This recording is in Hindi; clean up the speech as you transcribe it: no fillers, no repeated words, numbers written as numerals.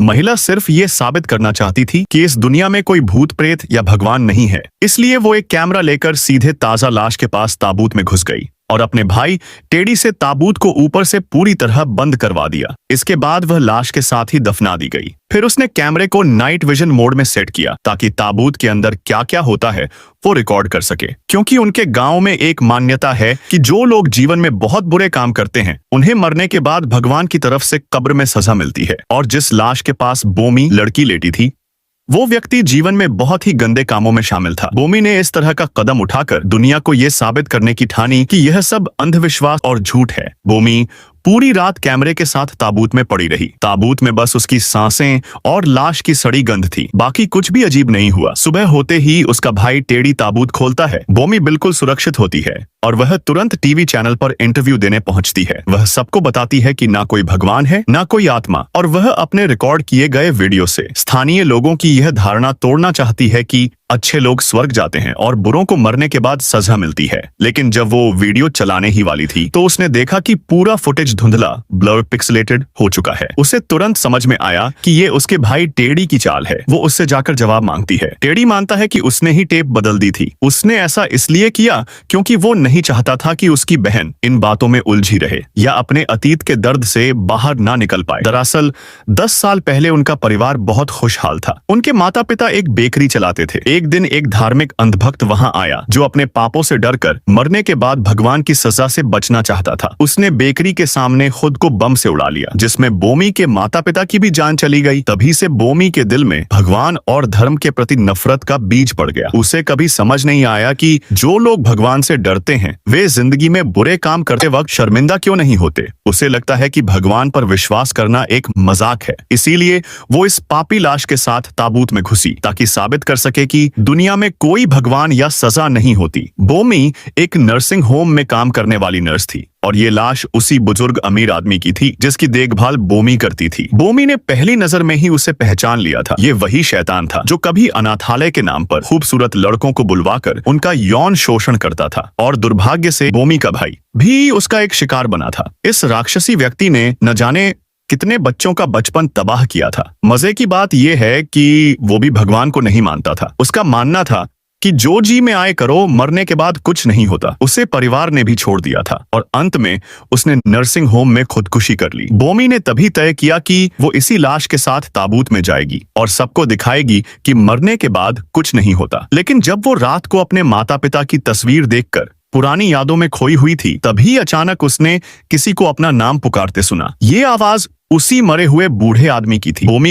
महिला सिर्फ ये साबित करना चाहती थी कि इस दुनिया में कोई भूत प्रेत या भगवान नहीं है। इसलिए वो एक कैमरा लेकर सीधे ताजा लाश के पास ताबूत में घुस गई और अपने भाई टेडी से ताबूत को ऊपर से पूरी तरह बंद करवा दिया। इसके बाद वह लाश के साथ ही दफना दी गई। फिर उसने कैमरे को नाइट विजन मोड में सेट किया ताकि ताबूत के अंदर क्या क्या होता है वो रिकॉर्ड कर सके, क्योंकि उनके गांव में एक मान्यता है कि जो लोग जीवन में बहुत बुरे काम करते हैं उन्हें मरने के बाद भगवान की तरफ से कब्र में सजा मिलती है। और जिस लाश के पास बोमी लड़की लेटी थी वो व्यक्ति जीवन में बहुत ही गंदे कामों में शामिल था। बोमी ने इस तरह का कदम उठाकर दुनिया को यह साबित करने की ठानी कि यह सब अंधविश्वास और झूठ है। बोमी पूरी रात कैमरे के साथ ताबूत में पड़ी रही। ताबूत में बस उसकी सांसें और लाश की सड़ी गंध थी, बाकी कुछ भी अजीब नहीं हुआ। सुबह होते ही उसका भाई टेडी ताबूत खोलता है। बोमी बिल्कुल सुरक्षित होती है और वह तुरंत टीवी चैनल पर इंटरव्यू देने पहुंचती है। वह सबको बताती है कि ना कोई भगवान है ना कोई आत्मा, और वह अपने रिकॉर्ड किए गए वीडियो से स्थानीय लोगों की यह धारणा तोड़ना चाहती है कि अच्छे लोग स्वर्ग जाते हैं और बुरों को मरने के बाद सजा मिलती है। लेकिन जब वो वीडियो चलाने ही वाली थी तो उसने देखा कि पूरा फुटेज धुंधला, ब्लर, पिक्सेलेटेड हो चुका है। उसे तुरंत समझ में आया कि ये उसके भाई टेडी की चाल है। वो उससे जाकर जवाब मांगती है। टेडी मानता है कि उसने ही टेप बदल दी थी। उसने ऐसा इसलिए किया क्योंकि वो नहीं चाहता था कि उसकी बहन इन बातों में उलझी रहे या अपने अतीत के दर्द से बाहर ना निकल पाए। दरअसल 10 साल पहले उनका परिवार बहुत खुशहाल था। उनके माता पिता एक बेकरी चलाते थे। एक दिन एक धार्मिक अंधभक्त वहां आया जो अपने पापों से डरकर मरने के बाद भगवान की सजा से बचना चाहता था। उसने बेकरी के सामने खुद को बम से उड़ा लिया, जिसमें बोमी के माता पिता की भी जान चली गई। तभी से बोमी के दिल में भगवान और धर्म के प्रति नफरत का बीज पड़ गया। उसे कभी समझ नहीं आया कि जो लोग भगवान से डरते हैं वे जिंदगी में बुरे काम करते वक्त शर्मिंदा क्यों नहीं होते। उसे लगता है कि भगवान पर विश्वास करना एक मजाक है। इसीलिए वो इस पापी लाश के साथ ताबूत में घुसी ताकि साबित कर सके कि दुनिया में कोई भगवान या सजा नहीं होती। बोमी एक नर्सिंग होम में काम करने वाली नर्स थी और ये लाश उसी बुजुर्ग अमीर आदमी की थी जिसकी देखभाल बोमी करती थी। बोमी ने पहली नजर में ही उसे पहचान लिया था। ये वही शैतान था जो कभी अनाथालय के नाम पर खूबसूरत लड़कों को बुलवाकर उनका यौन शोषण करता था, और दुर्भाग्य से बोमी का भाई भी उसका एक शिकार बना था। इस राक्षसी व्यक्ति ने न जाने कितने बच्चों का बचपन तबाह किया था। मजे की बात यह है कि वो भी भगवान को नहीं मानता था। उसका मानना था कि जो जी में आए करो, मरने के बाद कुछ नहीं होता। उसे परिवार ने भी छोड़ दिया था और अंत में उसने नर्सिंग होम में खुदकुशी कर ली। बोमी ने तभी तय किया कि वो इसी लाश के साथ ताबूत में जाएगी और सबको दिखाएगी कि मरने के बाद कुछ नहीं होता। लेकिन जब वो रात को अपने माता पिता की तस्वीर देखकर पुरानी यादों में खोई हुई थी, तभी अचानक उसने किसी को अपना नाम पुकारते सुना। ये आवाज उसी मरे हुए बूढ़े आदमी की थी। बोमी